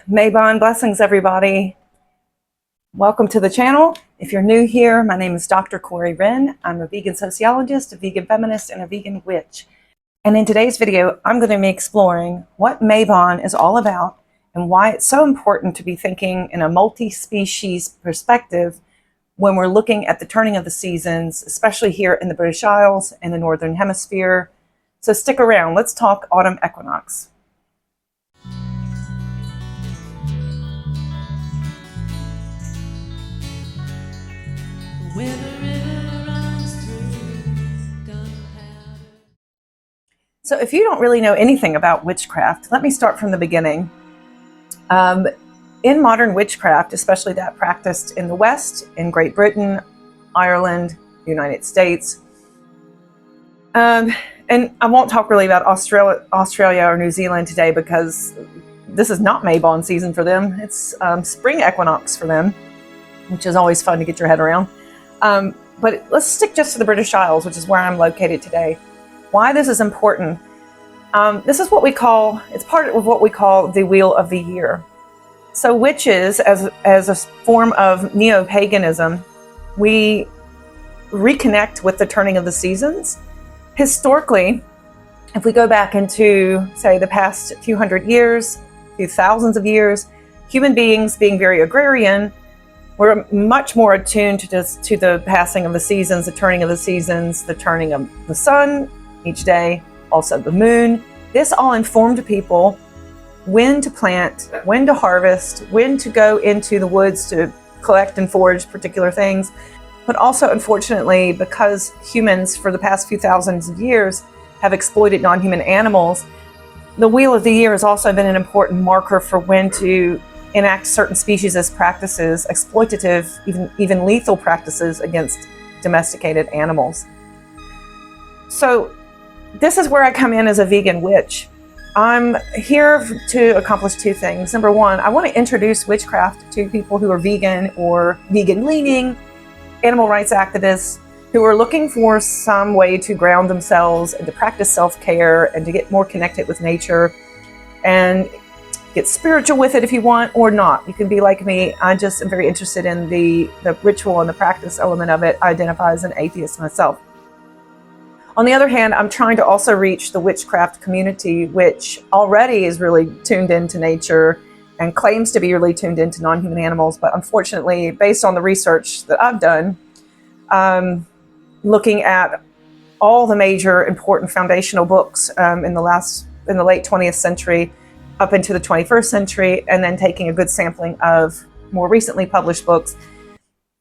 Mabon, blessings everybody. Welcome to the channel. If you're new here, my name is Dr. Corey Wren. I'm a vegan sociologist, a vegan feminist, and a vegan witch. And in today's video, I'm going to be exploring what Mabon is all about and why it's so important to be thinking in a multi-species perspective when we're looking at the turning of the seasons, especially here in the British Isles and the Northern Hemisphere. So stick around. Let's talk autumn equinox. So if you don't really know anything about witchcraft, let me start from the beginning. In modern witchcraft, especially that practiced in the West, in Great Britain, Ireland, the United States, and I won't talk really about Australia or New Zealand today because this is not Mabon season for them. It's spring equinox for them, which is always fun to get your head around. But let's stick just to the British Isles, which is where I'm located today. Why this is important. This is what we call, it's part of what we call the Wheel of the Year. So witches, as a form of neo-paganism, we reconnect with the turning of the seasons. Historically, if we go back into, say, the past few hundred years, few thousands of years, human beings being very agrarian, we're much more attuned to the passing of the seasons, the turning of the seasons, the turning of the sun each day, also the moon. This all informed people when to plant, when to harvest, when to go into the woods to collect and forage particular things. But also, unfortunately, because humans for the past few thousands of years have exploited non-human animals, the Wheel of the Year has also been an important marker for when to enact certain species as practices, exploitative, even lethal practices against domesticated animals. So this is where I come in as a vegan witch. I'm here to accomplish two things. Number one, I want to introduce witchcraft to people who are vegan or vegan-leaning, animal rights activists who are looking for some way to ground themselves and to practice self-care and to get more connected with nature and get spiritual with it if you want, or not. You can be like me. I just am very interested in the ritual and the practice element of it. I identify as an atheist myself. On the other hand, I'm trying to also reach the witchcraft community, which already is really tuned into nature and claims to be really tuned into non-human animals. But unfortunately, based on the research that I've done, looking at all the major important foundational books in the late 20th century up into the 21st century, and then taking a good sampling of more recently published books,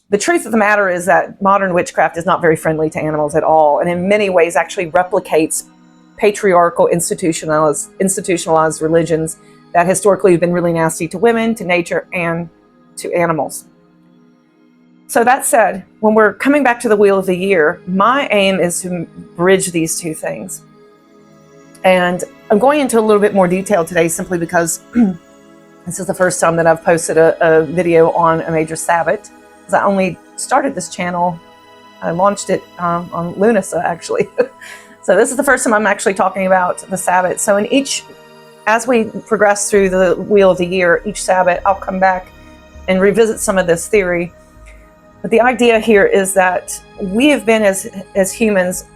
the truth of the matter is that modern witchcraft is not very friendly to animals at all, and in many ways actually replicates patriarchal institutionalized religions that historically have been really nasty to women, to nature, and to animals. So that said, when we're coming back to the Wheel of the Year, my aim is to bridge these two things. And I'm going into a little bit more detail today simply because this is the first time that I've posted a video on a major Sabbat. I only started this channel, I launched it on Lunasa actually. So this is the first time I'm actually talking about the Sabbat. So as we progress through the Wheel of the Year, each Sabbat, I'll come back and revisit some of this theory. But the idea here is that we have been as humans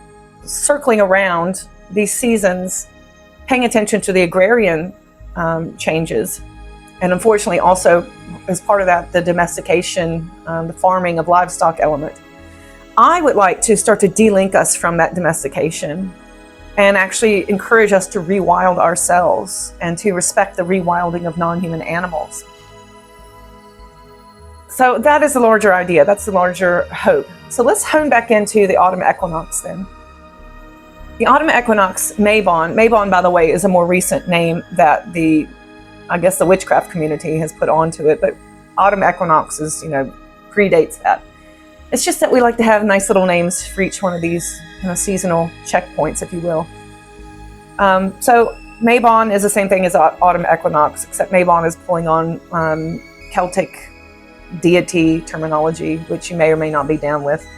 circling around these seasons, paying attention to the agrarian changes. And unfortunately also, as part of that, the domestication, the farming of livestock element. I would like to start to de-link us from that domestication and actually encourage us to rewild ourselves and to respect the rewilding of non-human animals. So that is the larger idea. That's the larger hope. So let's hone back into the autumn equinox then. The autumn equinox, Mabon, by the way, is a more recent name that I guess the witchcraft community has put onto it, but autumn equinox is, predates that. It's just that we like to have nice little names for each one of these seasonal checkpoints, if you will. So Mabon is the same thing as autumn equinox, except Mabon is pulling on Celtic deity terminology, which you may or may not be down with.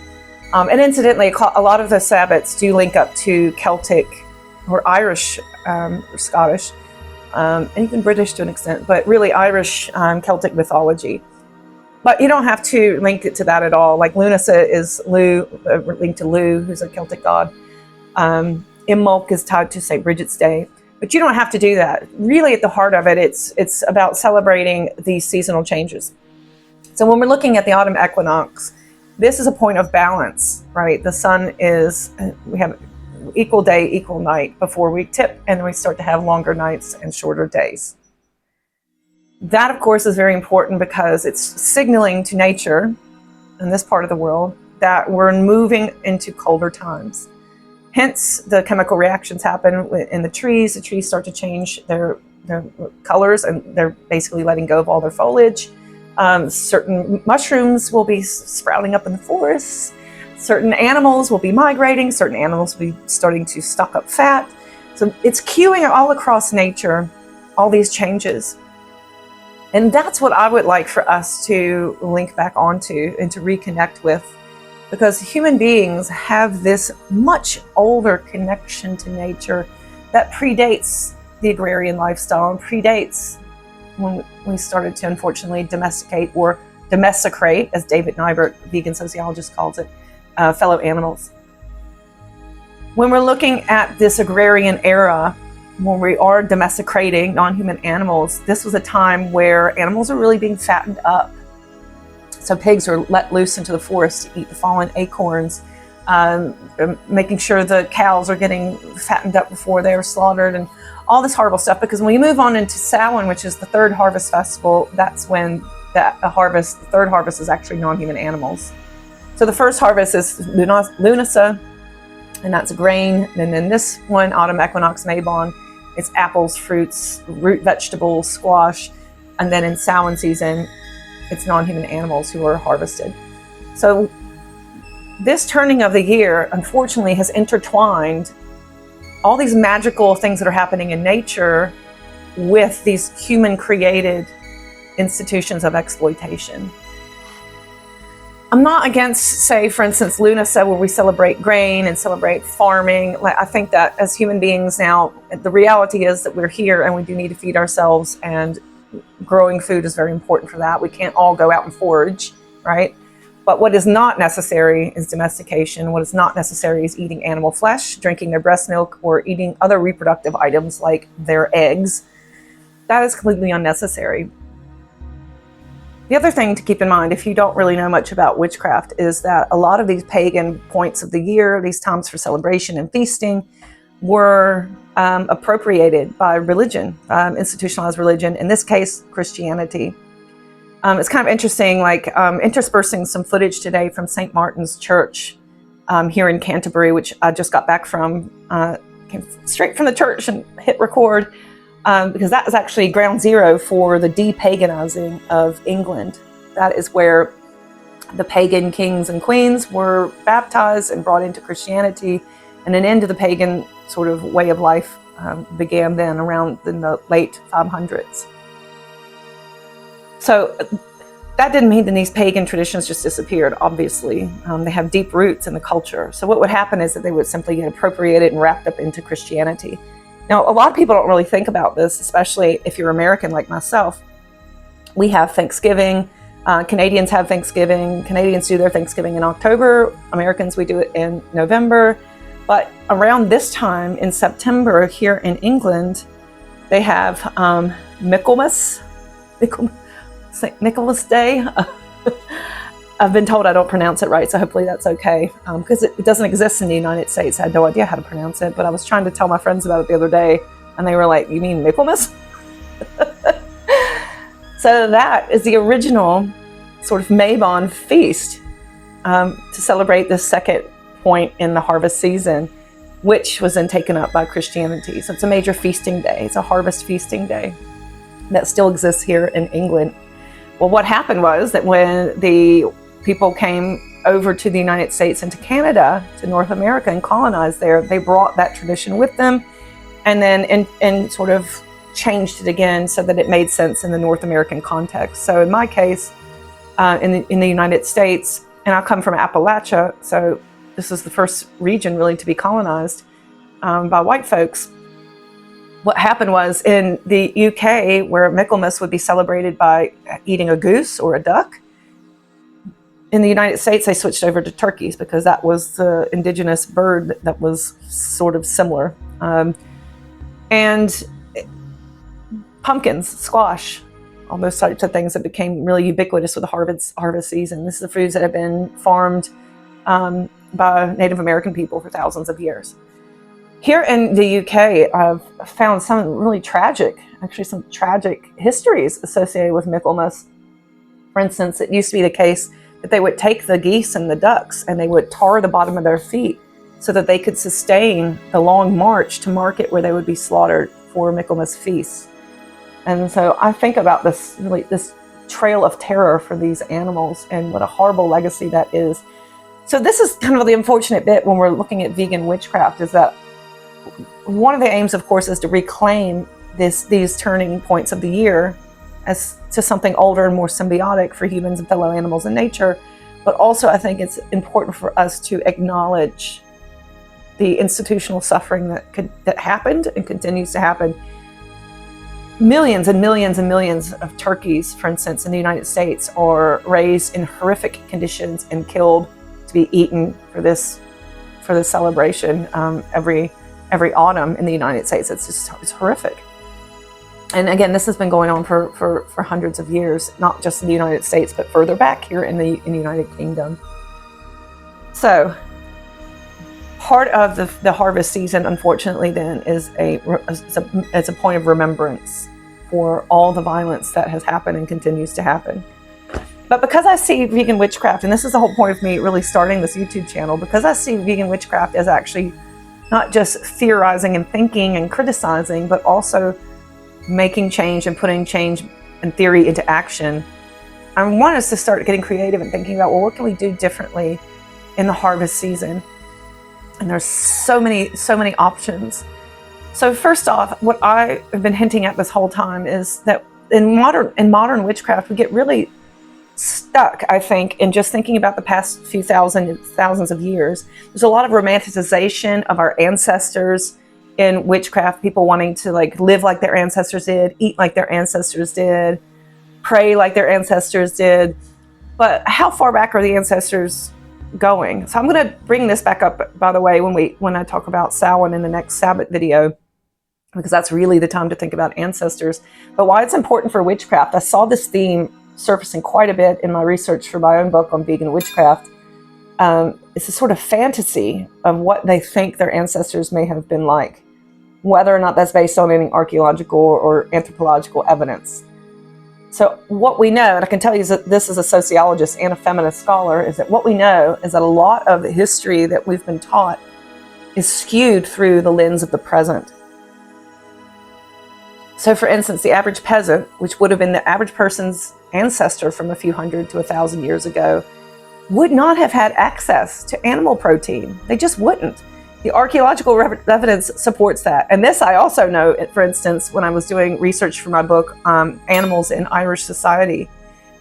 And incidentally, a lot of the Sabbats do link up to Celtic or Irish or Scottish and even British to an extent, but really Irish Celtic mythology. But you don't have to link it to that at all. Like Lunasa is linked to Lu, who's a Celtic god. Imbolc is tied to St. Bridget's Day. But you don't have to do that. Really, at the heart of it, it's about celebrating these seasonal changes. So when we're looking at the autumn equinox, this is a point of balance, right? The sun we have equal day, equal night before we tip, and we start to have longer nights and shorter days. That, of course, is very important because it's signaling to nature in this part of the world that we're moving into colder times. Hence, the chemical reactions happen in the trees. The trees start to change their colors, and they're basically letting go of all their foliage. Certain mushrooms will be sprouting up in the forests. Certain animals will be migrating. Certain animals will be starting to stock up fat. So it's cueing all across nature, all these changes. And that's what I would like for us to link back onto and to reconnect with, because human beings have this much older connection to nature that predates the agrarian lifestyle and predates when we started to unfortunately domesticate or domesticate, as David Nybert, vegan sociologist, calls it, fellow animals. When we're looking at this agrarian era, when we are domesticating non-human animals, this was a time where animals are really being fattened up. So pigs are let loose into the forest to eat the fallen acorns, making sure the cows are getting fattened up before they are slaughtered, and all this horrible stuff. Because when you move on into Samhain, which is the third harvest festival, that's when the third harvest is actually non-human animals. So the first harvest is Lunasa, and that's grain. And then this one, autumn equinox, Mabon, it's apples, fruits, root vegetables, squash. And then in Samhain season, it's non-human animals who are harvested. So this turning of the year, unfortunately, has intertwined all these magical things that are happening in nature with these human-created institutions of exploitation. I'm not against, say, for instance, Lunasa, where we celebrate grain and celebrate farming. I think that as human beings now, the reality is that we're here and we do need to feed ourselves, and growing food is very important for that. We can't all go out and forage, right? But what is not necessary is domestication. What is not necessary is eating animal flesh, drinking their breast milk, or eating other reproductive items like their eggs. That is completely unnecessary. The other thing to keep in mind, if you don't really know much about witchcraft, is that a lot of these pagan points of the year, these times for celebration and feasting, were appropriated by religion, institutionalized religion, in this case, Christianity. It's kind of interesting, interspersing some footage today from St. Martin's Church here in Canterbury, which I just got back from, came straight from the church and hit record. Because that was actually ground zero for the de-paganizing of England. That is where the pagan kings and queens were baptized and brought into Christianity, and an end to the pagan sort of way of life began then around in the late 500s. So that didn't mean that these pagan traditions just disappeared, obviously. They have deep roots in the culture. So what would happen is that they would simply get appropriated and wrapped up into Christianity. Now, a lot of people don't really think about this, especially if you're American like myself. We have Thanksgiving. Canadians have Thanksgiving. Canadians do their Thanksgiving in October. Americans, we do it in November. But around this time in September here in England, they have Michaelmas Day. I've been told I don't pronounce it right, so hopefully that's okay. Because it doesn't exist in the United States. I had no idea how to pronounce it, but I was trying to tell my friends about it the other day, and they were like, "You mean Michaelmas?" So that is the original sort of Mabon feast to celebrate the second point in the harvest season, which was then taken up by Christianity. So it's a major feasting day. It's a harvest feasting day that still exists here in England. Well, what happened was that when the people came over to the United States and to Canada, to North America, and colonized there, they brought that tradition with them, and then and sort of changed it again so that it made sense in the North American context. So in my case, in the United States, and I come from Appalachia, so this is the first region really to be colonized by white folks. what happened was in the UK, where Michaelmas would be celebrated by eating a goose or a duck, in the United States, they switched over to turkeys because that was the indigenous bird that was sort of similar. And pumpkins, squash, all those types of things that became really ubiquitous with the harvest season. This is the foods that have been farmed by Native American people for thousands of years. Here in the UK, I've found some really tragic, actually some tragic histories associated with Michaelmas. For instance, it used to be the case that they would take the geese and the ducks and they would tar the bottom of their feet so that they could sustain the long march to market where they would be slaughtered for Michaelmas feasts. And so I think about this trail of terror for these animals and what a horrible legacy that is. So this is kind of the unfortunate bit when we're looking at vegan witchcraft, is that one of the aims, of course, is to reclaim these turning points of the year as to something older and more symbiotic for humans and fellow animals and nature. But also I think it's important for us to acknowledge the institutional suffering that happened and continues to happen. Millions and millions and millions of turkeys, for instance, in the United States are raised in horrific conditions and killed to be eaten for this celebration every autumn in the United States. It's horrific. And again, this has been going on for hundreds of years, not just in the United States, but further back here in the United Kingdom. So part of the harvest season, unfortunately, then is a point of remembrance for all the violence that has happened and continues to happen. But because I see vegan witchcraft, and this is the whole point of me really starting this YouTube channel, because I see vegan witchcraft as actually not just theorizing and thinking and criticizing, but also making change and putting change and theory into action, I want us to start getting creative and thinking about, well, what can we do differently in the harvest season? And there's so many options. So first off, what I have been hinting at this whole time is that in modern witchcraft, we get really stuck, I think, in just thinking about the past few thousands of years. There's a lot of romanticization of our ancestors in witchcraft, people wanting to live like their ancestors did, eat like their ancestors did, pray like their ancestors did. But how far back are the ancestors going? So I'm going to bring this back up, by the way, when I talk about Samhain in the next Sabbat video, because that's really the time to think about ancestors. But why it's important for witchcraft, I saw this theme surfacing quite a bit in my research for my own book on vegan witchcraft. It's a sort of fantasy of what they think their ancestors may have been like, whether or not that's based on any archaeological or anthropological evidence. So what we know, and I can tell you that this is a sociologist and a feminist scholar, is that what we know is that a lot of the history that we've been taught is skewed through the lens of the present. So for instance, the average peasant, which would have been the average person's ancestor from a few hundred to 1,000 years ago, would not have had access to animal protein. They just wouldn't. The archaeological evidence supports that. And this I also know, for instance, when I was doing research for my book, Animals in Irish Society,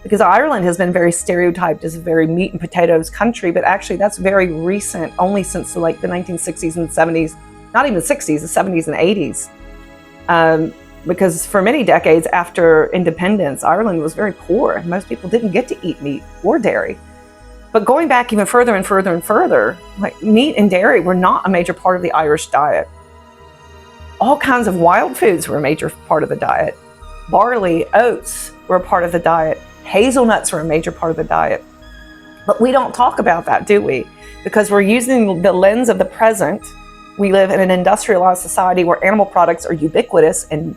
because Ireland has been very stereotyped as a very meat and potatoes country, but actually that's very recent, only since the 1960s and 70s, not even 60s, the 70s and 80s. Because for many decades after independence, Ireland was very poor. Most people didn't get to eat meat or dairy. But going back even further and further and further, meat and dairy were not a major part of the Irish diet. All kinds of wild foods were a major part of the diet. Barley, oats were a part of the diet. Hazelnuts were a major part of the diet. But we don't talk about that, do we? Because we're using the lens of the present. We live in an industrialized society where animal products are ubiquitous and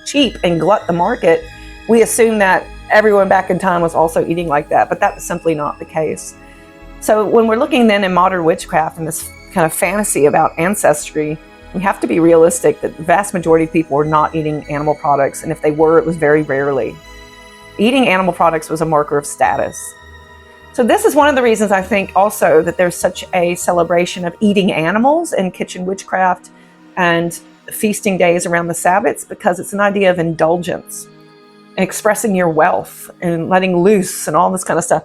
cheap and glut the market. We assume that everyone back in time was also eating like that, but that's simply not the case. So when we're looking then in modern witchcraft and this kind of fantasy about ancestry, we have to be realistic that the vast majority of people were not eating animal products, and if they were, it was very rarely. Eating animal products was a marker of status. So this is one of the reasons I think also that there's such a celebration of eating animals in kitchen witchcraft and feasting days around the Sabbats, because it's an idea of indulgence, expressing your wealth and letting loose and all this kind of stuff.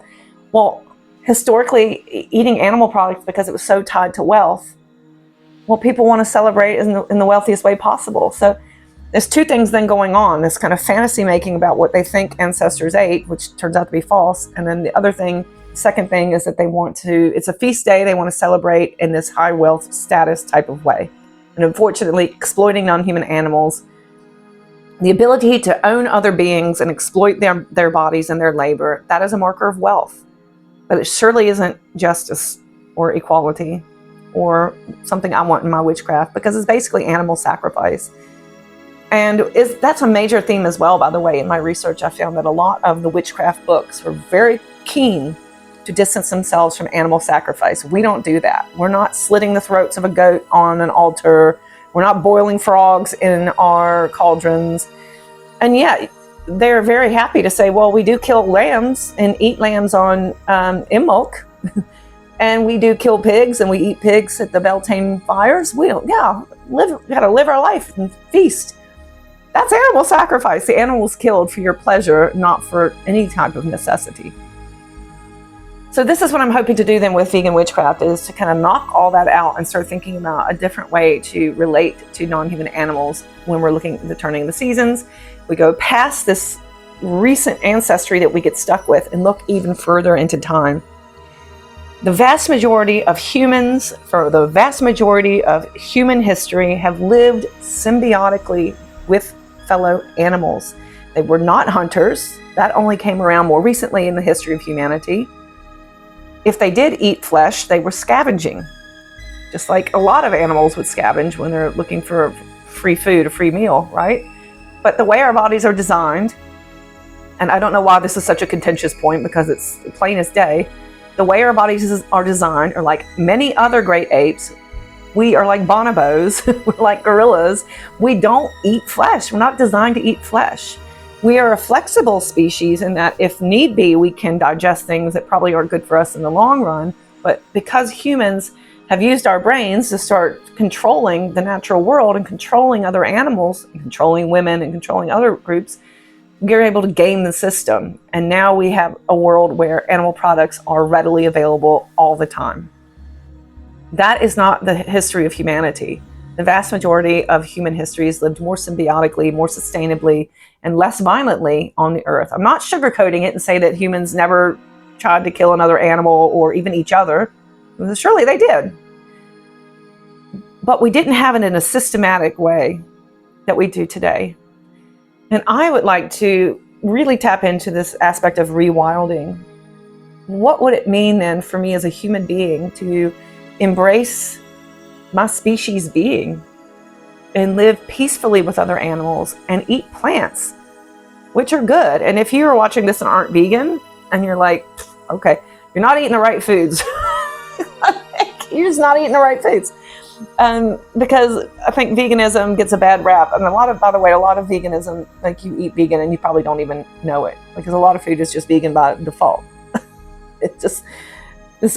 Well, historically, eating animal products, because it was so tied to wealth, well, people want to celebrate in the wealthiest way possible. So There's two things then going on, this kind of fantasy making about what they think ancestors ate, which turns out to be false. And then the other thing, second thing, is that they want to, it's a feast day, they want to celebrate in this high wealth status type of way. And unfortunately, exploiting non-human animals, the ability to own other beings and exploit their bodies and their labor, that is a marker of wealth. But it surely isn't justice or equality or something I want in my witchcraft, because it's basically animal sacrifice. And that's a major theme as well, by the way. In my research, I found that a lot of the witchcraft books were very keen to distance themselves from animal sacrifice. We don't do that. We're not slitting the throats of a goat on an altar. We're not boiling frogs in our cauldrons. And yet, they're very happy to say, well, we do kill lambs and eat lambs on Imbolc. And we do kill pigs and we eat pigs at the Beltane fires. We gotta live our life and feast. That's animal sacrifice. The animal was killed for your pleasure, not for any type of necessity. So this is what I'm hoping to do then with vegan witchcraft, is to kind of knock all that out and start thinking about a different way to relate to non-human animals when we're looking at the turning of the seasons. We go past this recent ancestry that we get stuck with and look even further into time. The vast majority of humans, for the vast majority of human history, have lived symbiotically with fellow animals. They were not hunters. That only came around more recently in the history of humanity. If they did eat flesh, they were scavenging, just like a lot of animals would scavenge when they're looking for free food, a free meal, right? But the way our bodies are designed, and I don't know why this is such a contentious point, because it's plain as day, the way our bodies are designed are like many other great apes. We are like bonobos, we're like gorillas. We don't eat flesh. We're not designed to eat flesh. We are a flexible species in that if need be, we can digest things that probably aren't good for us in the long run. But because humans have used our brains to start controlling the natural world and controlling other animals, and controlling women and controlling other groups, we're able to game the system. And now we have a world where animal products are readily available all the time. That is not the history of humanity. The vast majority of human history has lived more symbiotically, more sustainably, and less violently on the earth. I'm not sugarcoating it and say that humans never tried to kill another animal or even each other. Surely they did. But we didn't have it in a systematic way that we do today. And I would like to really tap into this aspect of rewilding. What would it mean then for me as a human being to embrace my species being and live peacefully with other animals and eat plants, which are good? And if you're watching this and aren't vegan and you're like, okay, you're not eating the right foods. You're just not eating the right foods. Because I think veganism gets a bad rap. And by the way, a lot of veganism, like you eat vegan and you probably don't even know it, because a lot of food is just vegan by default.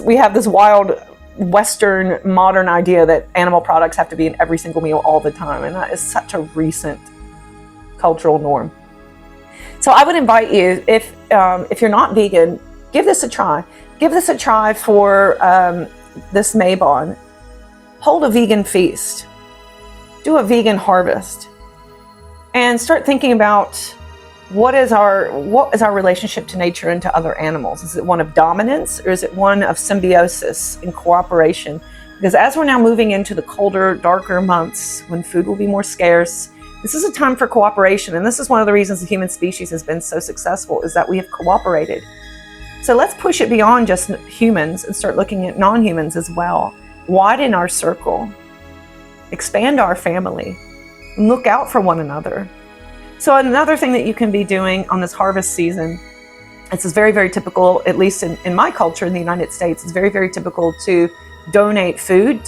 We have this wild Western modern idea that animal products have to be in every single meal all the time. And that is such a recent cultural norm. So I would invite you, if you're not vegan, give this a try. Give this a try for this Mabon. Hold a vegan feast. Do a vegan harvest. And start thinking about what is our relationship to nature and to other animals? Is it one of dominance, or is it one of symbiosis and cooperation? Because as we're now moving into the colder, darker months when food will be more scarce, this is a time for cooperation. And this is one of the reasons the human species has been so successful, is that we have cooperated. So let's push it beyond just humans and start looking at non-humans as well. Widen our circle, expand our family, and look out for one another. So another thing that you can be doing on this harvest season, this is very, very typical, at least in my culture in the United States, it's very, very typical to donate food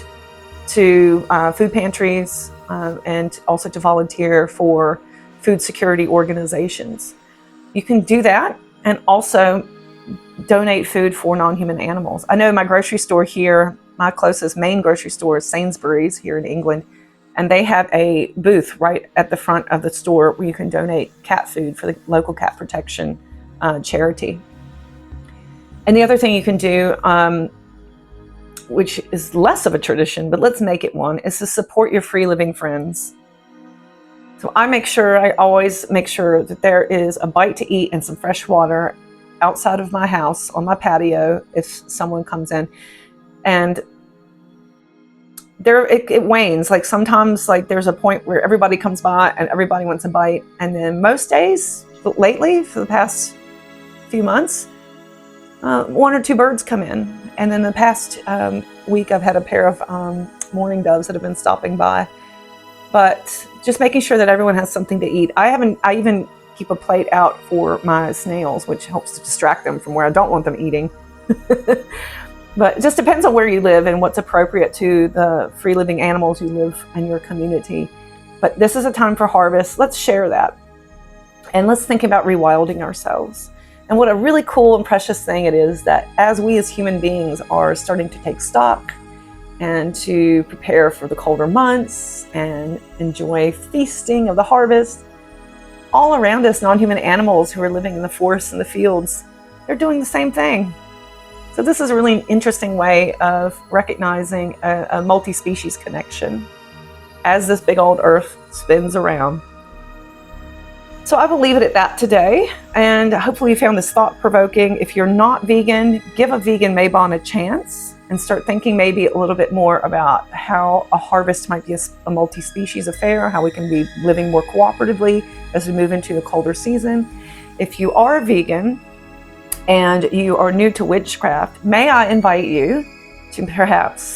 to food pantries and also to volunteer for food security organizations. You can do that and also donate food for non-human animals. I know my grocery store here, my closest main grocery store is Sainsbury's here in England, and they have a booth right at the front of the store where you can donate cat food for the local cat protection charity. And the other thing you can do, which is less of a tradition, but let's make it one, is to support your free living friends. So I always make sure that there is a bite to eat and some fresh water outside of my house on my patio if someone comes in. And it wanes. Like sometimes like there's a point where everybody comes by and everybody wants a bite. And then most days lately, for the past few months, 1 or 2 birds come in. And then the past week I've had a pair of mourning doves that have been stopping by. But just making sure that everyone has something to eat. I even keep a plate out for my snails, which helps to distract them from where I don't want them eating. But it just depends on where you live and what's appropriate to the free living animals who live in your community. But this is a time for harvest. Let's share that. And let's think about rewilding ourselves. And what a really cool and precious thing it is that as we as human beings are starting to take stock and to prepare for the colder months and enjoy feasting of the harvest, all around us, non-human animals who are living in the forests and the fields, they're doing the same thing. So this is a really interesting way of recognizing a multi-species connection as this big old earth spins around. So I will leave it at that today, and hopefully you found this thought-provoking. If you're not vegan, give a vegan Mabon a chance and start thinking maybe a little bit more about how a harvest might be a multi-species affair, how we can be living more cooperatively as we move into the colder season. If you are vegan and you are new to witchcraft, may I invite you to perhaps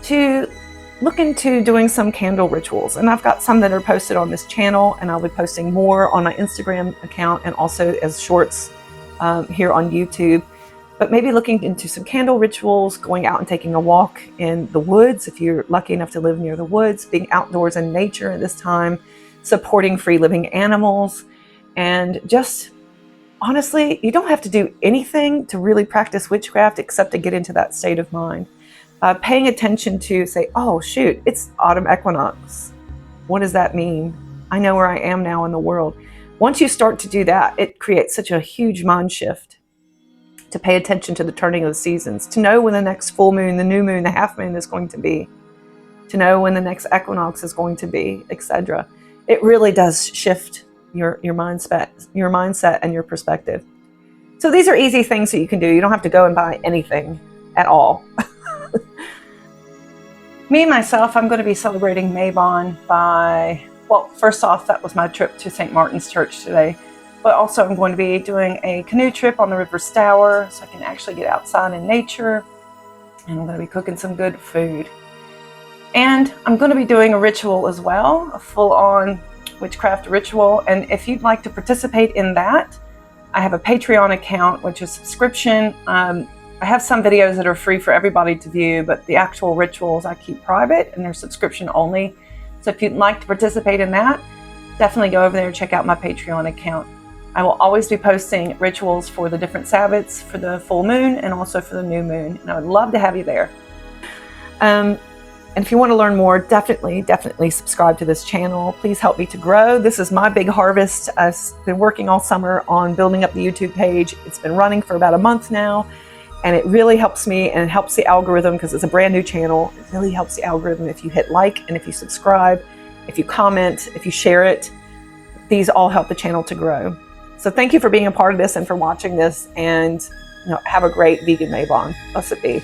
to look into doing some candle rituals. And I've got some that are posted on this channel, and I'll be posting more on my Instagram account and also as shorts here on YouTube. But maybe looking into some candle rituals, going out and taking a walk in the woods if you're lucky enough to live near the woods, being outdoors in nature at this time, supporting free living animals, and just honestly, you don't have to do anything to really practice witchcraft except to get into that state of mind. Paying attention to say, oh shoot, it's autumn equinox. What does that mean? I know where I am now in the world. Once you start to do that, it creates such a huge mind shift to pay attention to the turning of the seasons, to know when the next full moon, the new moon, the half moon is going to be, to know when the next equinox is going to be, etc. It really does shift your mindset and your perspective. So these are easy things that you can do. You don't have to go and buy anything at all. Me, myself, I'm going to be celebrating Mabon by, well, first off, that was my trip to St. Martin's Church today. But also I'm going to be doing a canoe trip on the River Stour so I can actually get outside in nature. And I'm going to be cooking some good food. And I'm going to be doing a ritual as well, a full-on witchcraft ritual. And if you'd like to participate in that, I have a Patreon account, which is subscription. I have some videos that are free for everybody to view, but the actual rituals I keep private and they're subscription only. So if you'd like to participate in that, definitely go over there and check out my Patreon account. I will always be posting rituals for the different Sabbats, for the full moon, and also for the new moon. And I would love to have you there. And if you want to learn more, definitely subscribe to this channel. Please help me to grow. This is my big harvest. I've been working all summer on building up the YouTube page. It's been running for about a month now. And it really helps me and helps the algorithm because it's a brand new channel. It really helps the algorithm if you hit like and if you subscribe, if you comment, if you share it. These all help the channel to grow. So thank you for being a part of this and for watching this, and have a great vegan Mabon. Blessed be.